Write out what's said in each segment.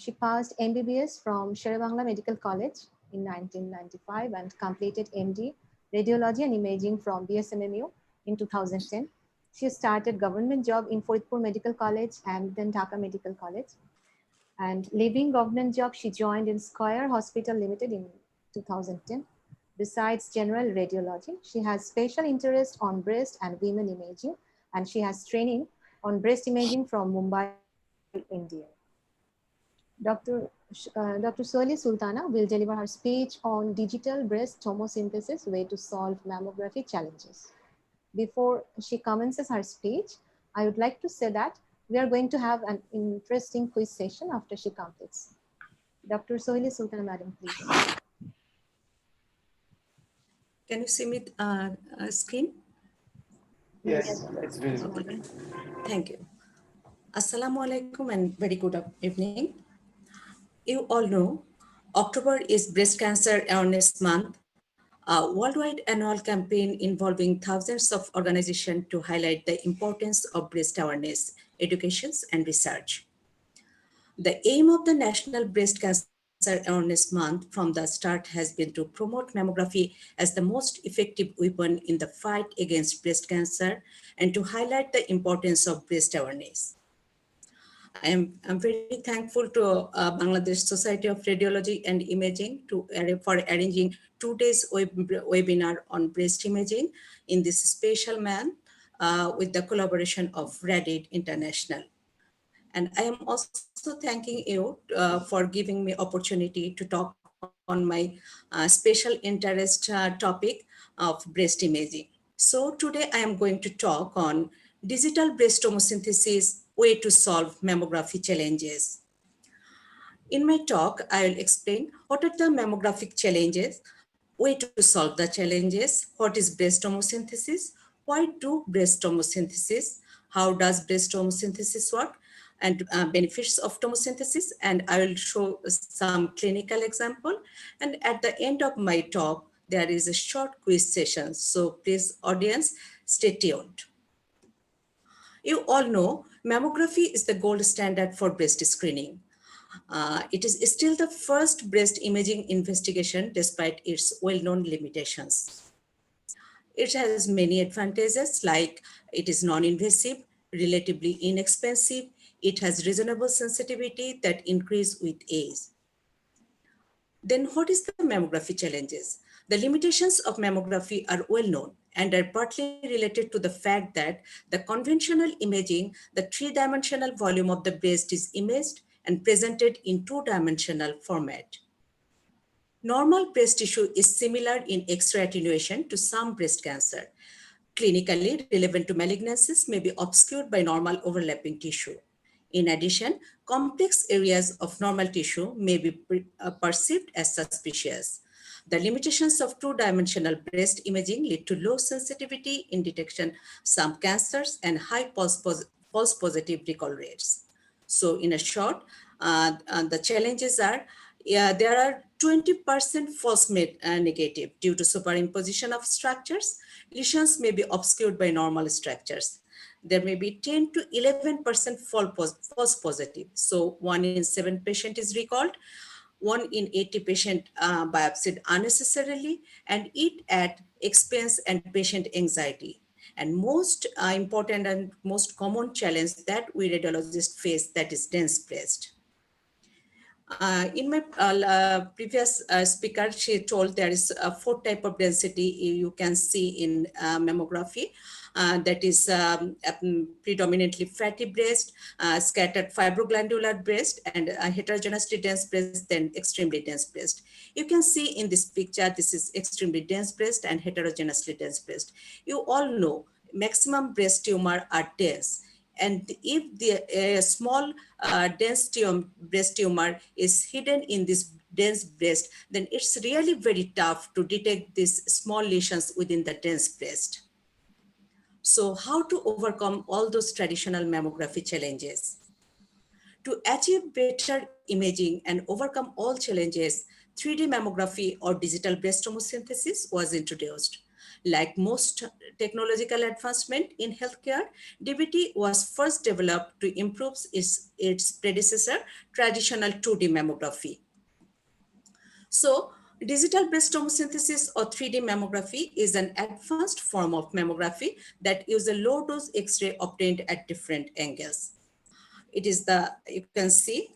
She passed MBBS from Sher-e-Bangla Medical College in 1995 and completed MD Radiology and Imaging from BSMMU in 2010. She started government job in Faridpur Medical College and then Dhaka Medical College. And leaving government job, she joined in Square Hospital Limited in 2010. Besides general radiology, she has special interest on breast and women imaging, and she has training on breast imaging from Mumbai, India. Dr. Sohili Sultana will deliver her speech on digital breast tomosynthesis, way to solve mammography challenges. Before she commences her speech, I would like to say that we are going to have an interesting quiz session after she completes. Dr. Sohili Sultana, madam, please. Can you see me screen? Yes, it's visible. Okay. Thank you. Assalamu alaikum and very good evening. You all know October is Breast Cancer Awareness Month, a worldwide annual campaign involving thousands of organizations to highlight the importance of breast awareness, education, and research. The aim of the National Breast Cancer Awareness Month from the start has been to promote mammography as the most effective weapon in the fight against breast cancer and to highlight the importance of breast awareness. I'm very thankful to Bangladesh Society of Radiology and Imaging for arranging 2 days webinar on breast imaging in this special month with the collaboration of Radid International. And I am also thanking you for giving me opportunity to talk on my special interest topic of breast imaging. So today I am going to talk on digital breast tomosynthesis, way to solve mammography challenges. In my talk, I will explain what are the mammographic challenges, way to solve the challenges, what is breast tomosynthesis, why do breast tomosynthesis, how does breast tomosynthesis work, and benefits of tomosynthesis, and I will show some clinical example. And at the end of my talk, there is a short quiz session. So please, audience, stay tuned. You all know mammography is the gold standard for breast screening. It is still the first breast imaging investigation despite its well-known limitations. It has many advantages like it is non-invasive, relatively inexpensive, it has reasonable sensitivity that increase with age. Then what is the mammography challenges? The limitations of mammography are well known and are partly related to the fact that the conventional imaging, the three-dimensional volume of the breast is imaged and presented in two-dimensional format. Normal breast tissue is similar in X-ray attenuation to some breast cancer. Clinically relevant to malignancies may be obscured by normal overlapping tissue. In addition, complex areas of normal tissue may be perceived as suspicious. The limitations of two-dimensional breast imaging lead to low sensitivity in detection some cancers and high false positive recall rates. So in a short, the challenges are, there are 20% false negative due to superimposition of structures. Lesions may be obscured by normal structures. There may be 10 to 11% false positive. So 1 in 7 patient is recalled, 1 in 80 patient biopsied unnecessarily, and it at expense and patient anxiety. And most important and most common challenge that we radiologists face, that is dense breast. In my previous speaker, she told there is a 4 type of density you can see in mammography. That is predominantly fatty breast, scattered fibroglandular breast, and heterogeneously dense breast, then extremely dense breast. You can see in this picture, this is extremely dense breast and heterogeneously dense breast. You all know maximum breast tumor are dense. And if the small dense breast tumor is hidden in this dense breast, then it's really very tough to detect these small lesions within the dense breast. So how to overcome all those traditional mammography challenges? To achieve better imaging and overcome all challenges, 3D mammography or digital breast tomosynthesis was introduced. Like most technological advancement in healthcare, DBT was first developed to improve its predecessor, traditional 2D mammography. So, digital breast tomosynthesis or 3D mammography is an advanced form of mammography that uses a low dose X-ray obtained at different angles. It is the, you can see,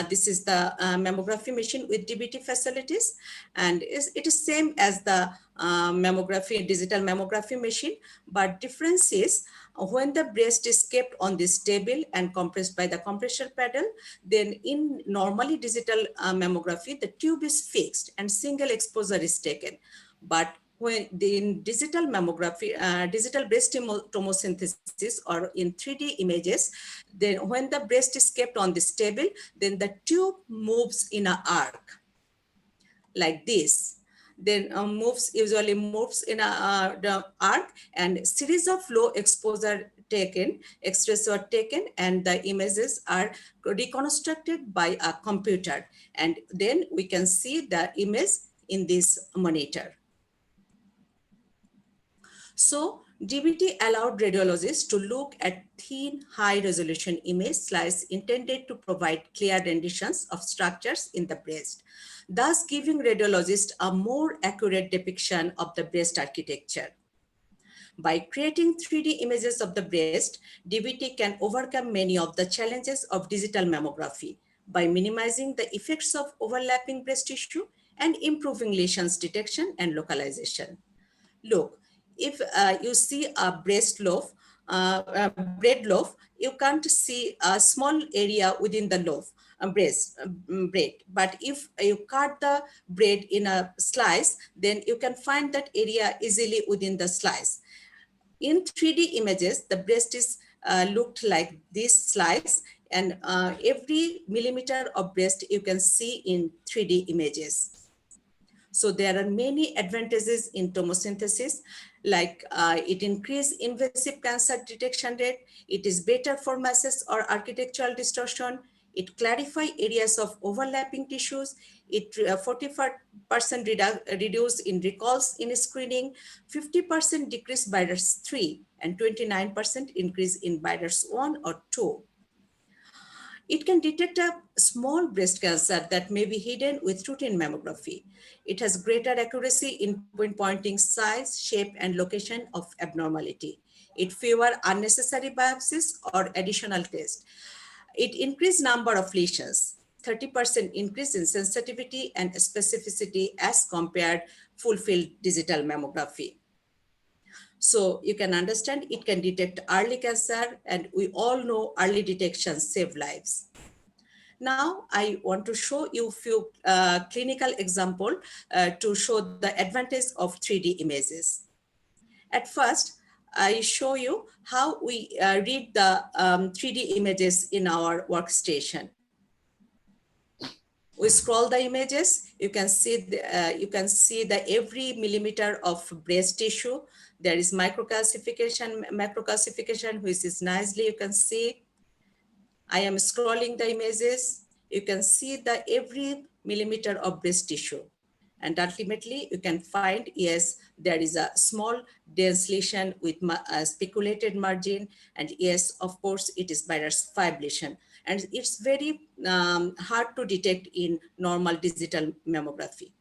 this is the mammography machine with DBT facilities, and it is same as the digital mammography machine, but difference is when the breast is kept on this table and compressed by the compressor pedal, then in normally digital mammography, the tube is fixed and single exposure is taken. But when in digital mammography, digital breast tomosynthesis or in 3D images, then when the breast is kept on this table, then the tube moves in an arc like this. Then usually moves in the arc, and series of low exposure taken, X-rays were taken, and the images are reconstructed by a computer. And then we can see the image in this monitor. So DBT allowed radiologists to look at thin, high-resolution image slices intended to provide clear renditions of structures in the breast, thus giving radiologists a more accurate depiction of the breast architecture. By creating 3D images of the breast, DBT can overcome many of the challenges of digital mammography by minimizing the effects of overlapping breast tissue and improving lesions detection and localization. Look, if you see a bread loaf, you can't see a small area within the loaf, bread. But if you cut the bread in a slice, then you can find that area easily within the slice. In 3D images, the breast is looked like this slice, and every millimeter of breast you can see in 3D images. So there are many advantages in tomosynthesis, like it increases invasive cancer detection rate, it is better for masses or architectural distortion, it clarifies areas of overlapping tissues, it 45% reduce in recalls in screening, 50% decrease BIDARS 3, and 29% increase in BIDARS 1 or 2. It can detect a small breast cancer that may be hidden with routine mammography. It has greater accuracy in pinpointing size, shape, and location of abnormality. It fewer unnecessary biopsies or additional tests. It increased number of lesions, 30% increase in sensitivity and specificity as compared full-field digital mammography. So you can understand it can detect early cancer, and we all know early detection saves lives. Now I want to show you a few clinical examples to show the advantage of 3D images. At first, I show you how we read the 3D images in our workstation. We scroll the images. You can see the every millimeter of breast tissue. There is macrocalcification, which is nicely you can see. I am scrolling the images. You can see the every millimeter of breast tissue. And ultimately, you can find, yes, there is a small dense lesion with a speculated margin. And yes, of course, it is BIDARS 5 lesion. And it's very hard to detect in normal digital mammography.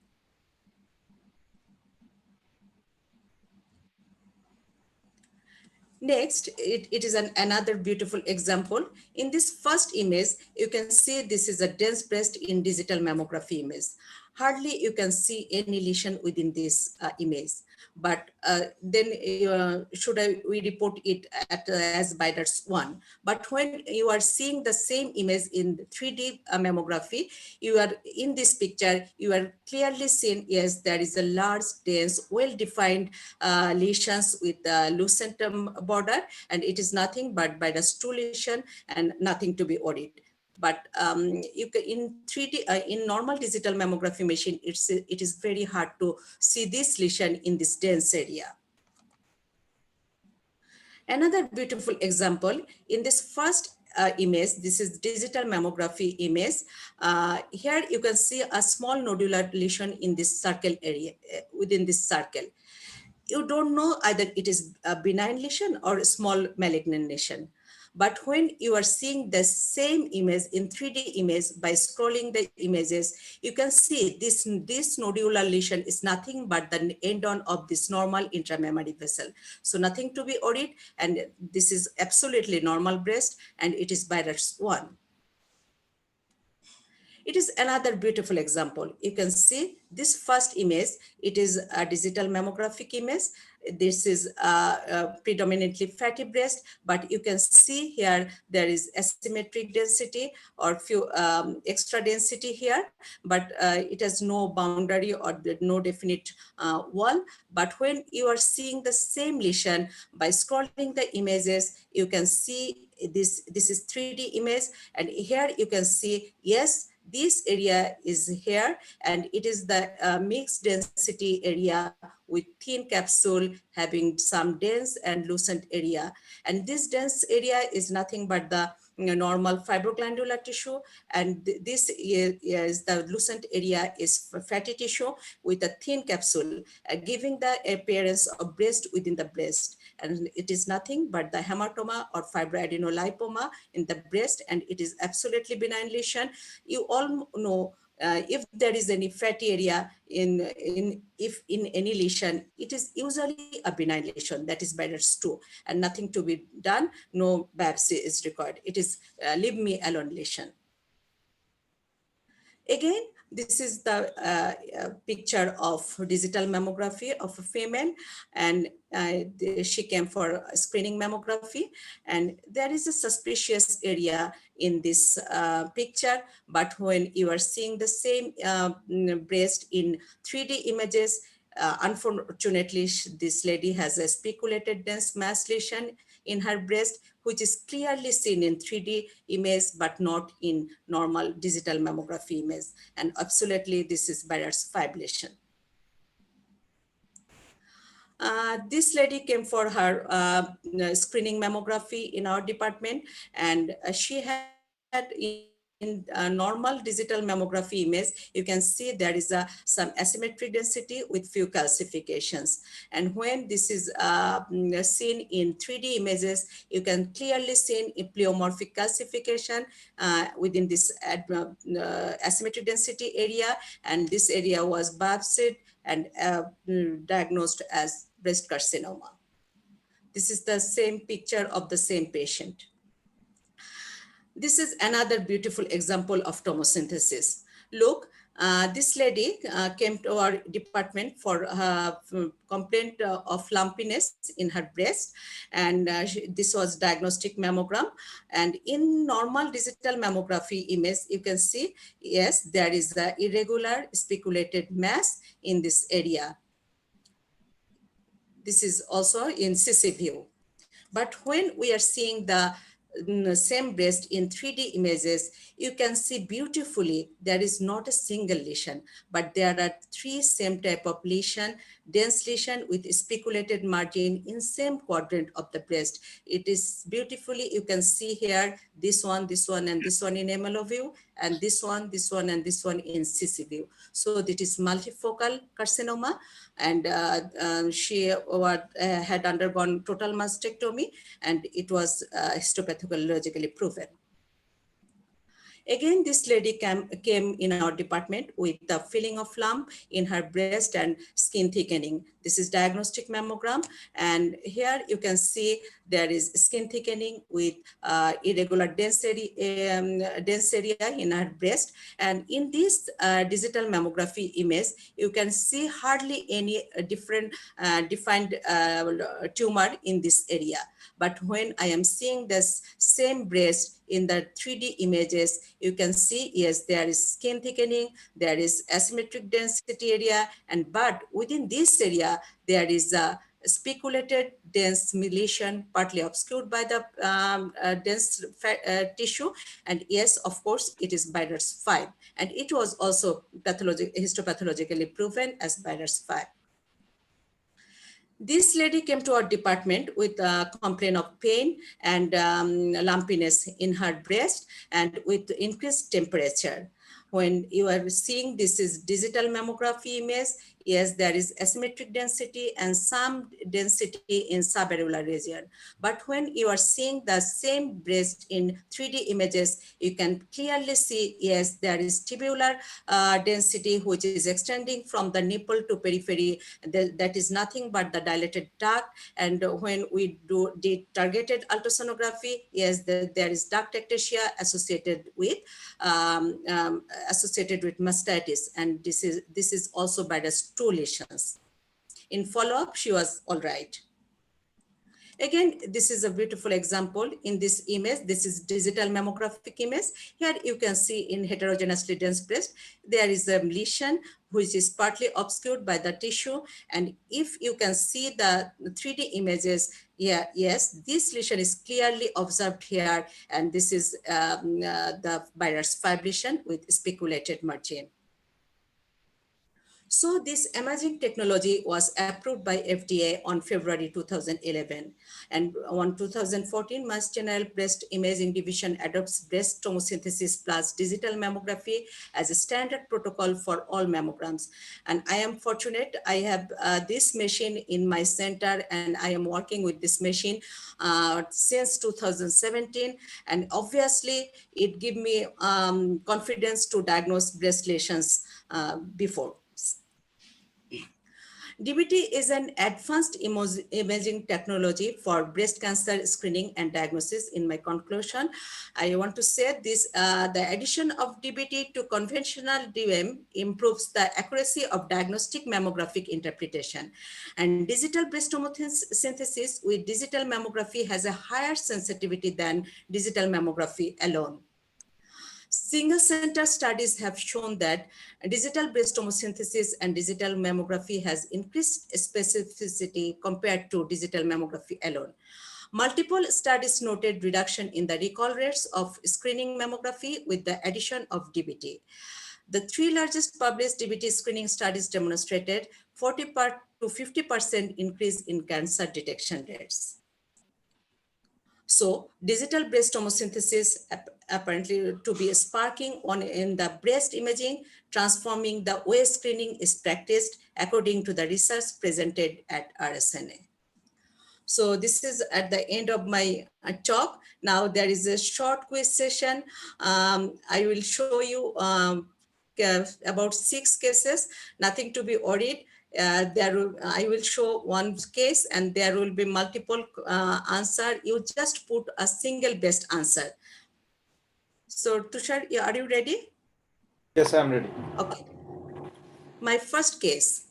Next, it is another beautiful example. In this first image, you can see this is a dense breast in digital mammography image. Hardly you can see any lesion within this image. But then we report it as BIDARS 1. But when you are seeing the same image in 3D mammography, you are in this picture, you are clearly seeing, yes, there is a large, dense, well-defined lesions with a lucent border, and it is nothing but BIDARS 2 lesion and nothing to be worried. But you can, in 3D, in normal digital mammography machine, it is very hard to see this lesion in this dense area. Another beautiful example, in this first image, this is digital mammography image. Here you can see a small nodular lesion in this circle area, within this circle. you don't know either it is a benign lesion or a small malignant lesion. But when you are seeing the same image in 3D image by scrolling the images, you can see this nodular lesion is nothing but the end on of this normal intramammary vessel. So nothing to be worried, and this is absolutely normal breast, and it is virus 1. It is another beautiful example. You can see this first image, it is a digital mammographic image. This is predominantly fatty breast, but you can see here there is asymmetric density or few extra density here, but it has no boundary or no definite wall. But when you are seeing the same lesion by scrolling the images, you can see this is 3D image, and here you can see, yes, this area is here, and it is the mixed density area with thin capsule having some dense and lucent area. And this dense area is nothing but the normal fibroglandular tissue, and this is the lucent area is fatty tissue with a thin capsule, giving the appearance of breast within the breast. And it is nothing but the hematoma or fibroadenolipoma in the breast, and it is absolutely benign lesion. You all know if there is any fatty area in any lesion, it is usually a benign lesion, that is virus 2, and nothing to be done, no biopsy is required. It is leave me alone lesion. Again, this is the picture of digital mammography of a female, and she came for screening mammography, and there is a suspicious area in this picture, but when you are seeing the same breast in 3D images, unfortunately, this lady has a speculated dense mass lesion in her breast, which is clearly seen in 3D image, but not in normal digital mammography image. And absolutely, this is virus 5 lesion. This lady came for her screening mammography in our department, and she had in normal digital mammography image, you can see there is some asymmetric density with few calcifications. And when this is seen in 3D images, you can clearly see a pleomorphic calcification within this asymmetric density area, and this area was biopsied and diagnosed as breast carcinoma. This is the same picture of the same patient. This is another beautiful example of tomosynthesis. Look, this lady came to our department for complaint of lumpiness in her breast, and this was diagnostic mammogram. And in normal digital mammography image, you can see, yes, there is the irregular speculated mass in this area. This is also in CC view. But when we are seeing the same breast in 3D images, you can see beautifully there is not a single lesion, but there are 3 same type of lesion, dense lesion with speculated margin in same quadrant of the breast. It is beautifully, you can see here, this one, and this one in MLO view, and this one, and this one in CC view. So that is multifocal carcinoma, and she had undergone total mastectomy, and it was histopathologically proven. Again, this lady came in our department with the filling of lump in her breast and skin thickening. This is diagnostic mammogram, and here you can see there is skin thickening with irregular dense area in her breast. And in this digital mammography image, you can see hardly any different defined tumor in this area. But when I am seeing this same breast in the 3D images, you can see, yes, there is skin thickening, there is asymmetric density area, and but within this area, there is a speculated dense lesion partly obscured by the dense tissue. And yes, of course, it is virus 5. And it was also histopathologically proven as virus 5. This lady came to our department with a complaint of pain and lumpiness in her breast and with increased temperature. When you are seeing this is digital mammography image, yes, there is asymmetric density and some density in subareolar region. But when you are seeing the same breast in 3D images, you can clearly see, yes, there is tubular density, which is extending from the nipple to periphery. That is nothing but the dilated duct. And when we did targeted ultrasonography, yes, there is duct ectasia associated with mastitis, and this is also by the stool lesions. In follow-up, she was all right. Again, this is a beautiful example in this image. This is digital mammographic image. Here you can see in heterogeneously dense breast, there is a lesion which is partly obscured by the tissue. And if you can see the 3D images, yeah, yes, this lesion is clearly observed here. And this is the Byers 5 lesion with speculated margin. So this imaging technology was approved by FDA on February 2011. And on 2014, Mass General Breast Imaging Division adopts breast tomosynthesis plus digital mammography as a standard protocol for all mammograms. And I am fortunate, I have this machine in my center, and I am working with this machine since 2017. And obviously, it gave me confidence to diagnose breast lesions before. DBT is an advanced imaging technology for breast cancer screening and diagnosis. In my conclusion, I want to say this, the addition of DBT to conventional DM improves the accuracy of diagnostic mammographic interpretation. And digital breast tomosynthesis with digital mammography has a higher sensitivity than digital mammography alone. Single center studies have shown that digital breast tomosynthesis and digital mammography has increased specificity compared to digital mammography alone. Multiple studies noted reduction in the recall rates of screening mammography with the addition of DBT. The 3 largest published DBT screening studies demonstrated 40 to 50% increase in cancer detection rates. So digital breast tomosynthesis apparently to be sparking on in the breast imaging, transforming the way screening is practiced according to the research presented at RSNA. So this is at the end of my talk. Now there is a short quiz session. I will show you about 6 cases, nothing to be worried. I will show one case and there will be multiple answer. You just put a single best answer. So Tushar, are you ready? Yes, I'm ready. Okay. My first case.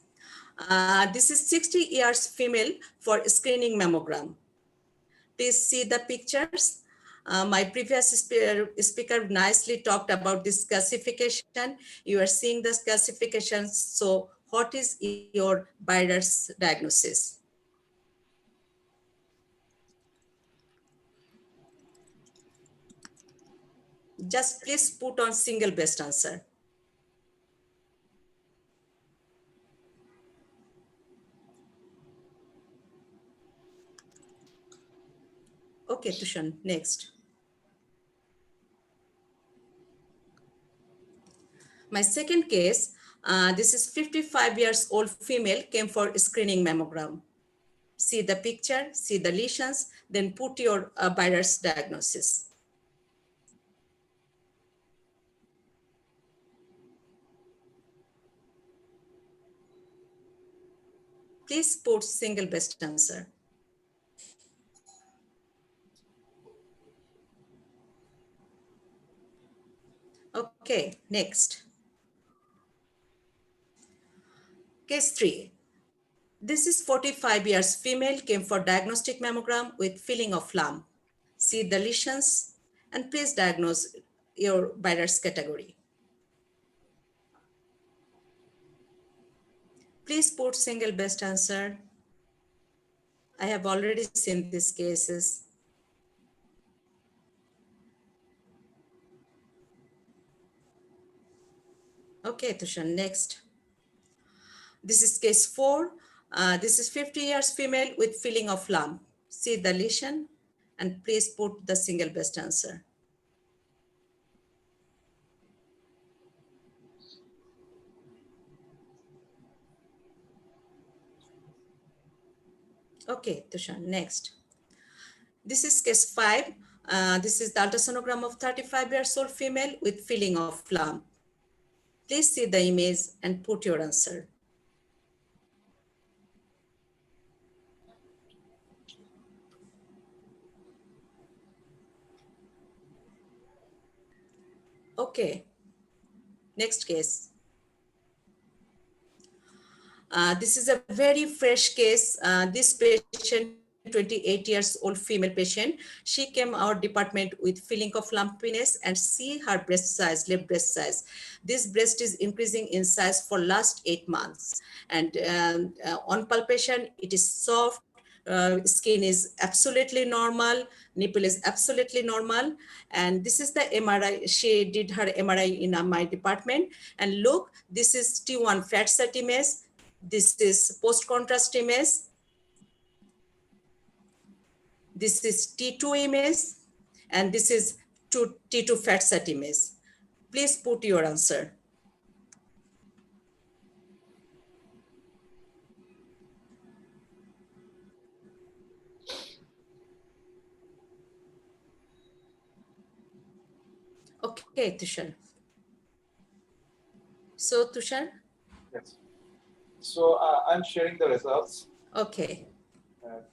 This is 60 years female for screening mammogram. Please see the pictures. My previous speaker nicely talked about this classification. You are seeing this classification. So what is your Byers diagnosis? Just please put on single best answer. Okay, Tushan, next. My second case, this is 55 years old female came for screening mammogram. See the picture, see the lesions, then put your Byers diagnosis. Please put single best answer. Okay, next. Case 3. This is 45 years female came for diagnostic mammogram with filling of lump. See the lesions and please diagnose your Byers category. Please put single best answer. I have already seen these cases. Okay, Tushan, next. This is case 4. This is 50 years female with filling of lump. See the lesion and please put the single best answer. Okay, Tushar, next. This is case 5. This is the ultrasonogram of 35 years old female with feeling of lump. Please see the image and put your answer. Okay, next case. This is a very fresh case. This patient, 28 years old female patient, she came our department with feeling of lumpiness and see her breast size, left breast size. This breast is increasing in size for last 8 months. And on palpation, it is soft, skin is absolutely normal, nipple is absolutely normal. And this is the MRI. She did her MRI in my department. And look, this is T1 fat set image. This is post-contrast image. This is T2 image. And this is T2 fat set image. Please put your answer. Okay, Tushar. So, Tushar? Yes. So I'm sharing the results. Okay.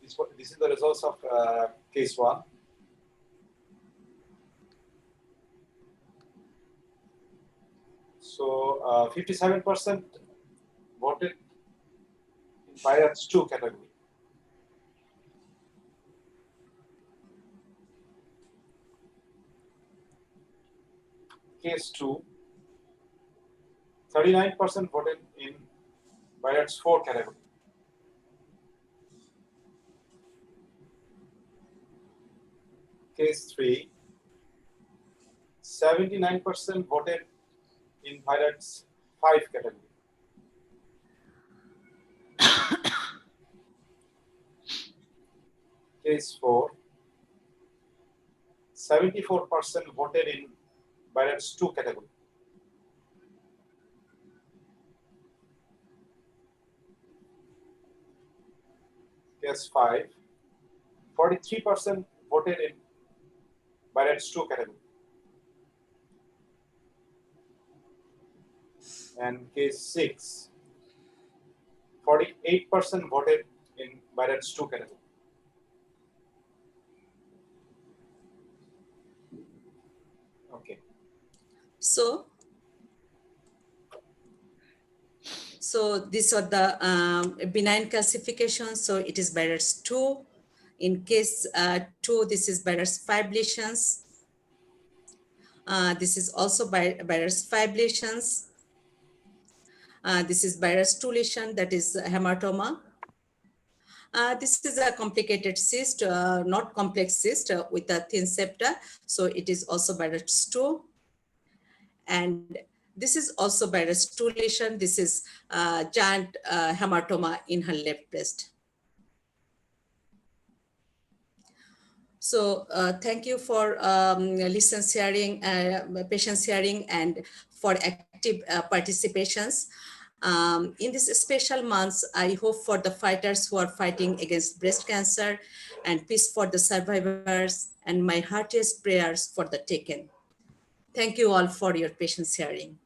This is the results of case 1. So 57% voted in BIATS 2 category. Case 2, 39% voted in BIATS 4 category. Case 3, 79% voted in BIATS 5 category. Case 4, 74% voted in BIATS 2 category. Case 5, 43% voted in BIATS 2 category. And case 6, 48% voted in BIATS 2 category. Okay. So these are the benign calcification. So it is BIATS 2. In case 2, this is BIATS 5 lesions. This is also BIATS 5 lesions. This is BIATS 2 lesion, that is hematoma. This is a complicated cyst, not complex cyst with a thin septa. So it is also BIATS 2. And this is also BIATS 2 lesion. This is giant hematoma in her left breast. So thank you for patient sharing, and for active participations. In this special months, I hope for the fighters who are fighting against breast cancer, and peace for the survivors, and my heartiest prayers for the taken. Thank you all for your patient sharing.